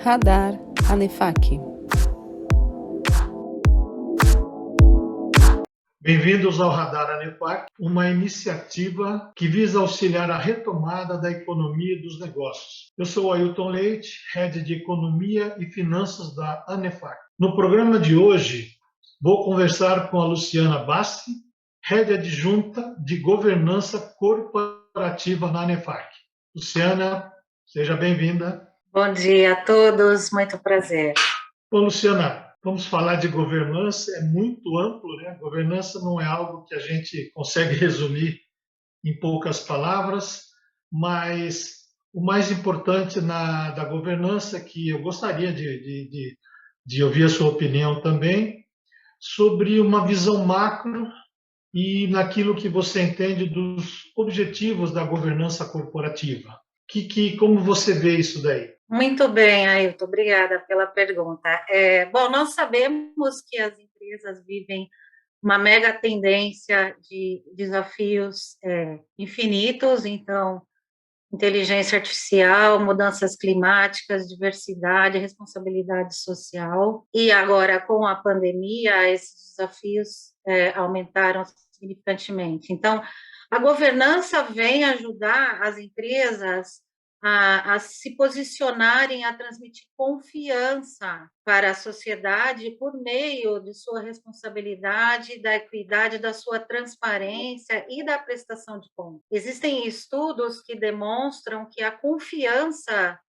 Radar ANEFAC. Bem-vindos ao Radar ANEFAC, uma iniciativa que visa auxiliar a retomada da economia e dos negócios. Eu sou Ailton Leite, Head de Economia e Finanças da ANEFAC. No programa de hoje, vou conversar com a Luciana Bassi, Head Adjunta de Governança Corporativa na ANEFAC. Luciana, seja bem-vinda. Bom dia a todos, muito prazer. Bom, Luciana, vamos falar de governança, é muito amplo, né? Governança não é algo que a gente consegue resumir em poucas palavras, mas o mais importante da governança, que eu gostaria de ouvir a sua opinião também, sobre uma visão macro e naquilo que você entende dos objetivos da governança corporativa. Como você vê isso daí? Muito bem, Ailton, obrigada pela pergunta. Bom, nós sabemos que as empresas vivem uma mega tendência de desafios infinitos, então, inteligência artificial, mudanças climáticas, diversidade, responsabilidade social, e agora, com a pandemia, esses desafios aumentaram significantemente. Então, a governança vem ajudar as empresas a se posicionarem, a transmitir confiança para a sociedade por meio de sua responsabilidade, da equidade, da sua transparência e da prestação de contas. Existem estudos que demonstram que a confiança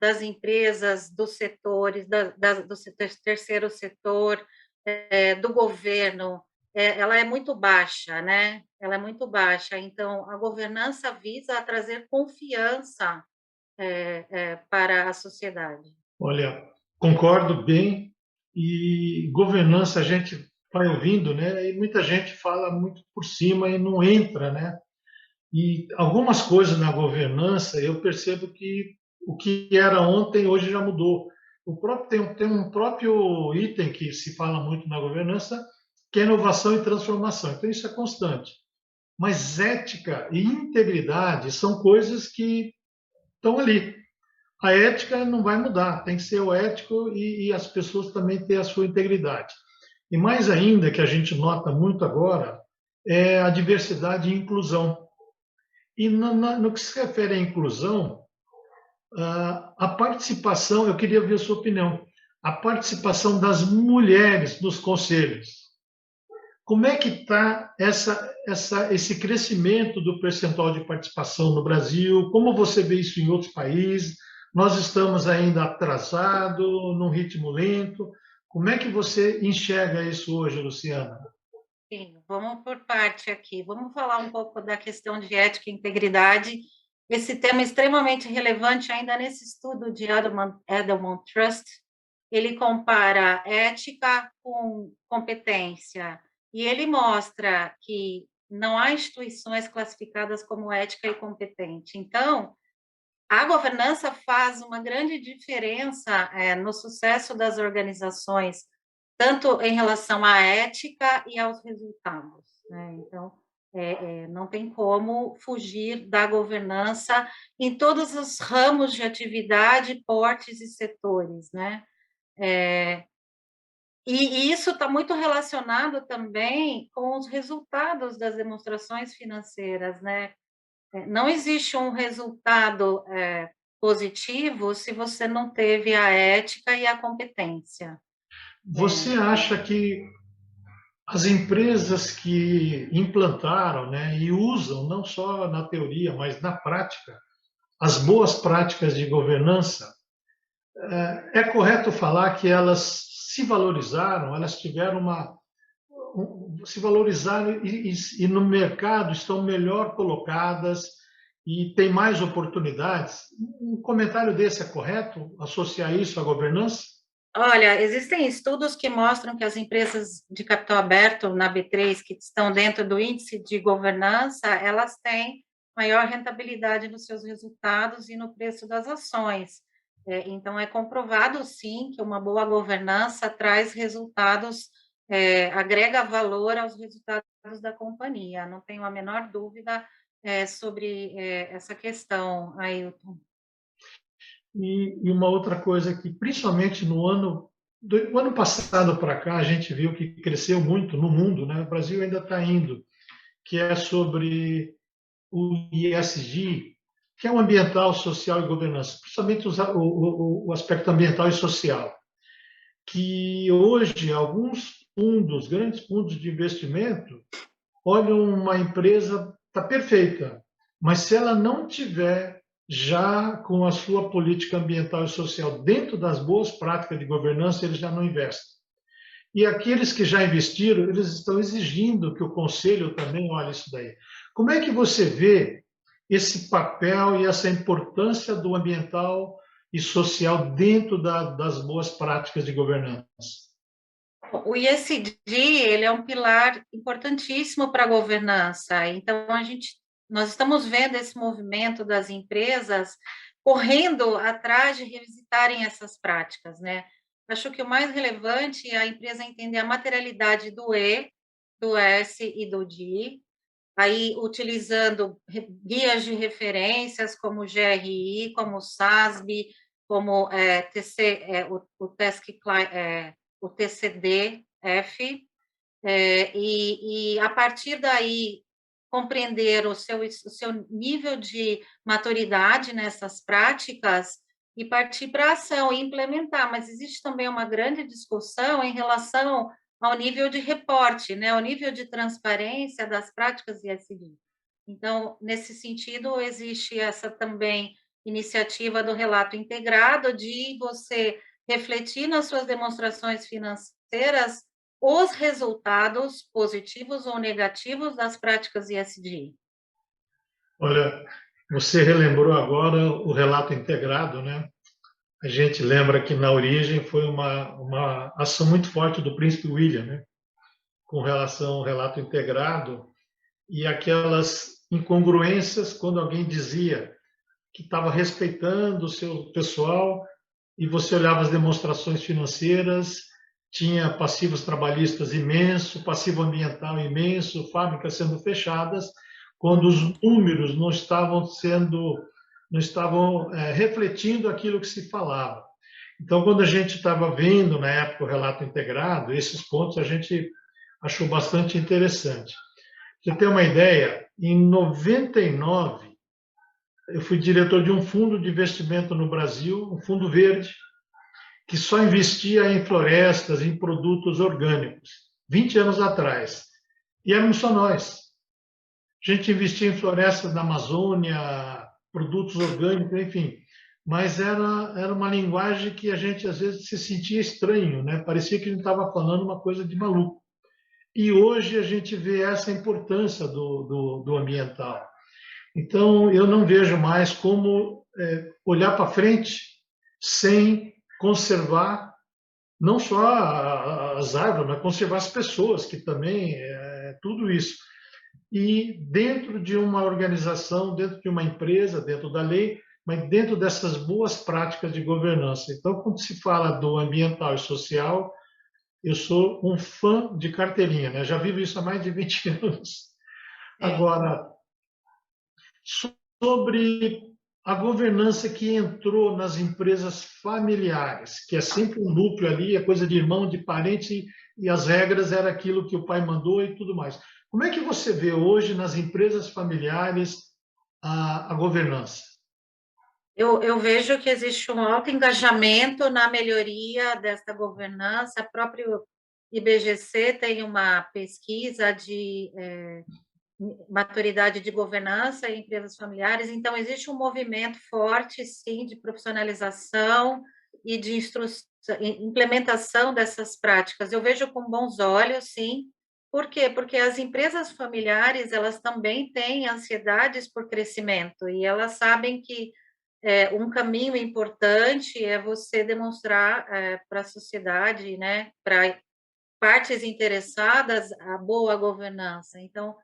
das empresas, dos setores, do terceiro setor, do governo, ela é muito baixa, né? Ela é muito baixa. Então, a governança visa trazer confiança para a sociedade. Olha, concordo bem. E governança a gente vai ouvindo, né? E muita gente fala muito por cima e não entra, né? E algumas coisas na governança eu percebo que o que era ontem hoje já mudou. Tem um próprio item que se fala muito na governança, que é inovação e transformação. Então isso é constante. Mas ética e integridade são coisas que estão ali. A ética não vai mudar, tem que ser o ético e as pessoas também ter a sua integridade. E mais ainda, que a gente nota muito agora, é a diversidade e inclusão. E no que se refere à inclusão, a participação, eu queria ver a sua opinião, a participação das mulheres nos conselhos. Como é que está esse crescimento do percentual de participação no Brasil? Como você vê isso em outros países? Nós estamos ainda atrasados, num ritmo lento. Como é que você enxerga isso hoje, Luciana? Sim, vamos por parte aqui. Vamos falar um pouco da questão de ética e integridade. Esse tema é extremamente relevante ainda nesse estudo de Edelman Trust. Ele compara ética com competência e ele mostra que não há instituições classificadas como ética e competente. Então, a governança faz uma grande diferença no sucesso das organizações, tanto em relação à ética e aos resultados, né? Então, não tem como fugir da governança em todos os ramos de atividade, portes e setores, né? E isso está muito relacionado também com os resultados das demonstrações financeiras, né? Não existe um resultado positivo se você não teve a ética e a competência. Você acha que as empresas que implantaram, né, e usam, não só na teoria, mas na prática, as boas práticas de governança, é correto falar que elas se valorizaram, elas tiveram se valorizaram e no mercado estão melhor colocadas e têm mais oportunidades? Um comentário desse é correto? Associar isso à governança? Olha, existem estudos que mostram que as empresas de capital aberto na B3, que estão dentro do índice de governança, elas têm maior rentabilidade nos seus resultados e no preço das ações. Então, é comprovado, sim, que uma boa governança traz resultados, agrega valor aos resultados da companhia. Não tenho a menor dúvida sobre essa questão, Ailton. E uma outra coisa que, principalmente do ano passado para cá, a gente viu que cresceu muito no mundo, né? O Brasil ainda está indo, que é sobre o ISG, que é o ambiental, social e governança, principalmente o aspecto ambiental e social, que hoje alguns fundos, grandes fundos de investimento, olham uma empresa está perfeita, mas se ela não tiver já com a sua política ambiental e social dentro das boas práticas de governança, eles já não investem. E aqueles que já investiram, eles estão exigindo que o conselho também olhe isso daí. Como é que você vê esse papel e essa importância do ambiental e social dentro das boas práticas de governança? O ISD, ele é um pilar importantíssimo para a governança. Então, nós estamos vendo esse movimento das empresas correndo atrás de revisitarem essas práticas, né? Acho que o mais relevante é a empresa entender a materialidade do E, do S e do D, aí utilizando guias de referências como o GRI, como o SASB, como o TCD-F, e a partir daí compreender o seu nível de maturidade nessas práticas e partir para a ação e implementar. Mas existe também uma grande discussão em relação ao nível de reporte, né, ao nível de transparência das práticas ISD. Então, nesse sentido, existe essa também iniciativa do relato integrado de você refletir nas suas demonstrações financeiras os resultados positivos ou negativos das práticas ESG. Olha, você relembrou agora o relato integrado, né? A gente lembra que na origem foi uma ação muito forte do príncipe William, né? Com relação ao relato integrado e aquelas incongruências quando alguém dizia que estava respeitando o seu pessoal e você olhava as demonstrações financeiras, tinha passivos trabalhistas imenso, passivo ambiental imenso, fábricas sendo fechadas, quando os números não estavam refletindo aquilo que se falava. Então, quando a gente estava vendo na época o relato integrado, esses pontos a gente achou bastante interessante. Pra você ter uma ideia, em 99 eu fui diretor de um fundo de investimento no Brasil, um fundo verde, que só investia em florestas, em produtos orgânicos, 20 anos atrás. E éramos só nós. A gente investia em florestas na Amazônia, produtos orgânicos, enfim. Mas era uma linguagem que a gente às vezes se sentia estranho, né? Parecia que a gente estava falando uma coisa de maluco. E hoje a gente vê essa importância do ambiental. Então, eu não vejo mais como olhar para frente sem conservar não só as árvores, mas conservar as pessoas, que também é tudo isso. E dentro de uma organização, dentro de uma empresa, dentro da lei, mas dentro dessas boas práticas de governança. Então, quando se fala do ambiental e social, eu sou um fã de carteirinha, né? Já vivo isso há mais de 20 anos. Agora, sobre a governança que entrou nas empresas familiares, que é sempre um núcleo ali, é coisa de irmão, de parente, e as regras era aquilo que o pai mandou e tudo mais. Como é que você vê hoje nas empresas familiares a governança? Eu vejo que existe um alto engajamento na melhoria desta governança. O próprio IBGC tem uma pesquisa de maturidade de governança em empresas familiares, então existe um movimento forte, sim, de profissionalização e de implementação dessas práticas. Eu vejo com bons olhos, sim. Por quê? Porque as empresas familiares, elas também têm ansiedades por crescimento e elas sabem que um caminho importante é você demonstrar para a sociedade, né, para partes interessadas, a boa governança. Então,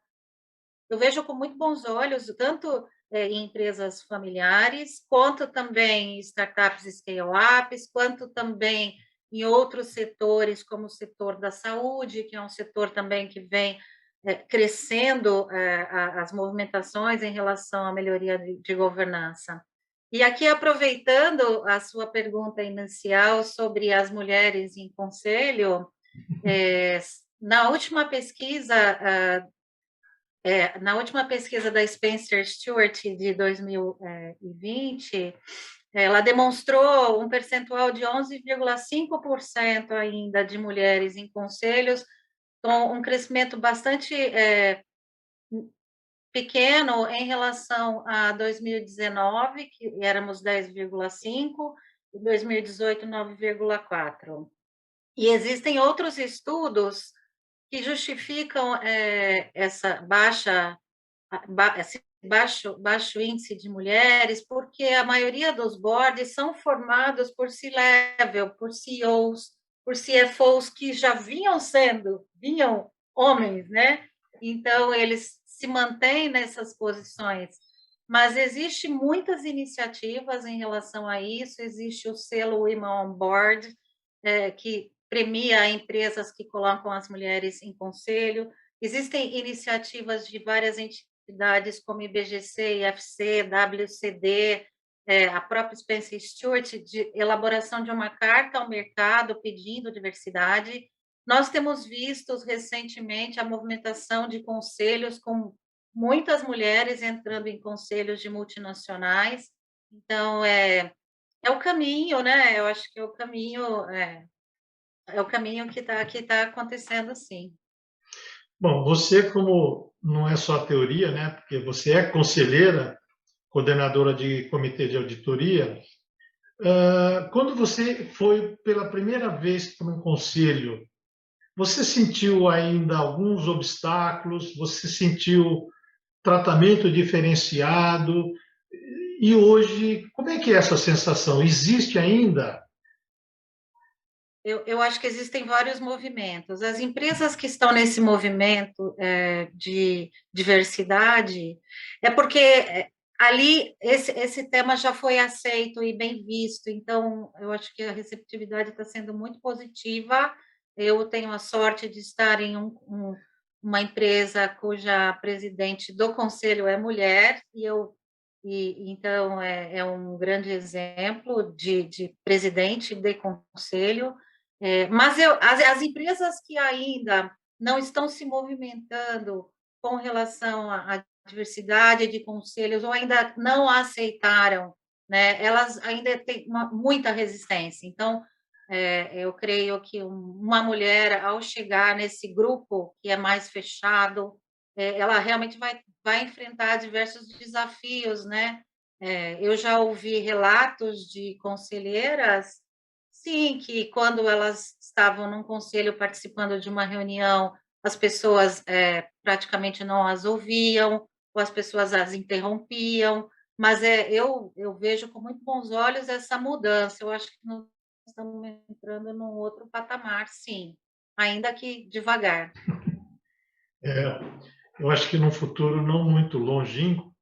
eu vejo com muito bons olhos, tanto em empresas familiares, quanto também em startups scale-ups, quanto também em outros setores, como o setor da saúde, que é um setor também que vem crescendo as movimentações em relação à melhoria de governança. E aqui, aproveitando a sua pergunta inicial sobre as mulheres em conselho, na última pesquisa, da Spencer Stuart de 2020, ela demonstrou um percentual de 11,5% ainda de mulheres em conselhos, com um crescimento bastante pequeno em relação a 2019, que éramos 10,5%, e 2018, 9,4%. E existem outros estudos que justificam esse baixo índice de mulheres, porque a maioria dos boards são formados por C-level, por CEOs, por CFOs que já vinham homens, né? Então, eles se mantêm nessas posições. Mas existe muitas iniciativas em relação a isso, existe o selo Women on Board, que premia empresas que colocam as mulheres em conselho. Existem iniciativas de várias entidades, como IBGC, IFC, WCD, a própria Spencer Stuart, de elaboração de uma carta ao mercado pedindo diversidade. Nós temos visto recentemente a movimentação de conselhos com muitas mulheres entrando em conselhos de multinacionais. Então, é o caminho, né? Eu acho que é o caminho que tá acontecendo, sim. Bom, você como não é só teoria, né? Porque você é conselheira, coordenadora de comitê de auditoria. Quando você foi pela primeira vez para um conselho, você sentiu ainda alguns obstáculos? Você sentiu tratamento diferenciado? E hoje, como é que é essa sensação? Existe ainda? Eu acho que existem vários movimentos. As empresas que estão nesse movimento de diversidade é porque ali esse tema já foi aceito e bem visto. Então, eu acho que a receptividade está sendo muito positiva. Eu tenho a sorte de estar em uma empresa cuja presidente do conselho é mulher e então é um grande exemplo de presidente de conselho. Mas as empresas que ainda não estão se movimentando com relação à diversidade de conselhos ou ainda não aceitaram, né, elas ainda têm muita resistência. Então, eu creio que uma mulher, ao chegar nesse grupo que é mais fechado, ela realmente vai enfrentar diversos desafios, né? Eu já ouvi relatos de conselheiras, sim, que quando elas estavam num conselho participando de uma reunião, as pessoas praticamente não as ouviam, ou as pessoas as interrompiam, mas eu vejo com muito bons olhos essa mudança. Eu acho que nós estamos entrando num outro patamar, sim, ainda que devagar. É, eu acho que num futuro não muito longínquo,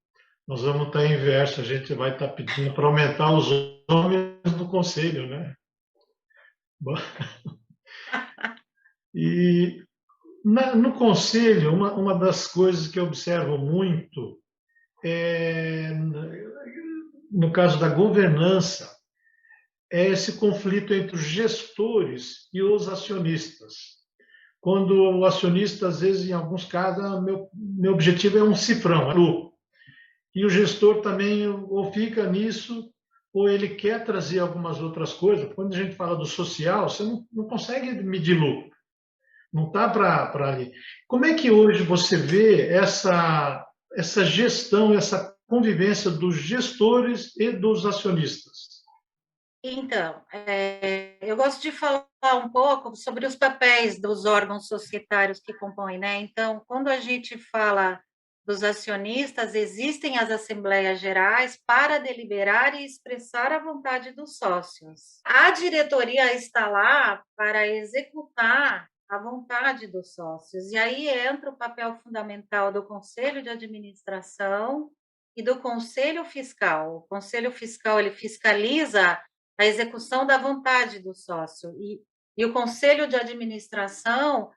nós vamos estar inverso, a gente vai estar pedindo para aumentar os homens do conselho, né? E no conselho, uma das coisas que eu observo muito é, no caso da governança, é esse conflito entre os gestores e os acionistas. Quando o acionista, às vezes, em alguns casos, meu objetivo é um cifrão, é lucro. E o gestor também ou fica nisso, ou ele quer trazer algumas outras coisas. Quando a gente fala do social, você não consegue medir lucro. Não está para ali. Como é que hoje você vê essa gestão, essa convivência dos gestores e dos acionistas? Então, eu gosto de falar um pouco sobre os papéis dos órgãos societários que compõem, né? Então, quando a gente fala dos acionistas, existem as assembleias gerais para deliberar e expressar a vontade dos sócios. A diretoria está lá para executar a vontade dos sócios. E aí entra o papel fundamental do conselho de administração e do conselho fiscal. O conselho fiscal, ele fiscaliza a execução da vontade do sócio. E o conselho de administração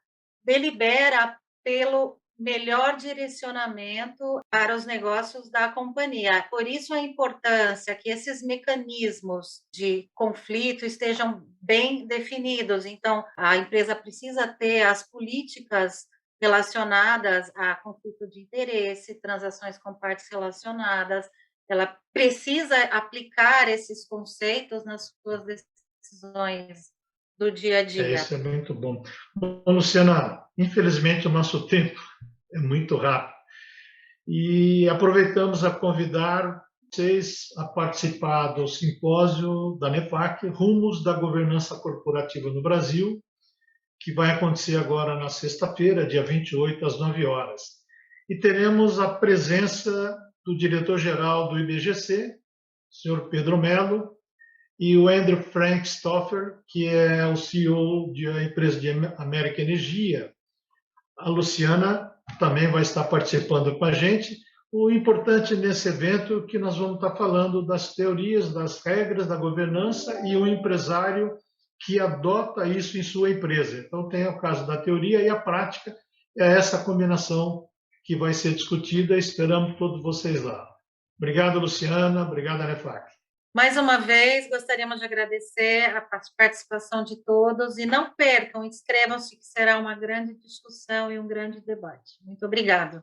delibera pelo melhor direcionamento para os negócios da companhia. Por isso a importância que esses mecanismos de conflito estejam bem definidos. Então, a empresa precisa ter as políticas relacionadas a conflito de interesse, transações com partes relacionadas, ela precisa aplicar esses conceitos nas suas decisões do dia a dia. Isso é muito bom. Bom, Luciana, infelizmente o nosso tempo é muito rápido. E aproveitamos a convidar vocês a participar do simpósio da NEFAC, Rumos da Governança Corporativa no Brasil, que vai acontecer agora na sexta-feira, dia 28, às 9 horas. E teremos a presença do diretor-geral do IBGC, o senhor Pedro Mello, e o Andrew Frank Stoffer, que é o CEO da empresa de América Energia. A Luciana também vai estar participando com a gente. O importante nesse evento é que nós vamos estar falando das teorias, das regras da governança e o empresário que adota isso em sua empresa. Então, tem o caso da teoria e a prática, é essa combinação que vai ser discutida. Esperamos todos vocês lá. Obrigado, Luciana. Obrigado, Anefac. Mais uma vez, gostaríamos de agradecer a participação de todos e não percam, inscrevam-se que será uma grande discussão e um grande debate. Muito obrigado.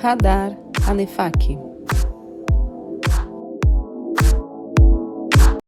Radar Anefac.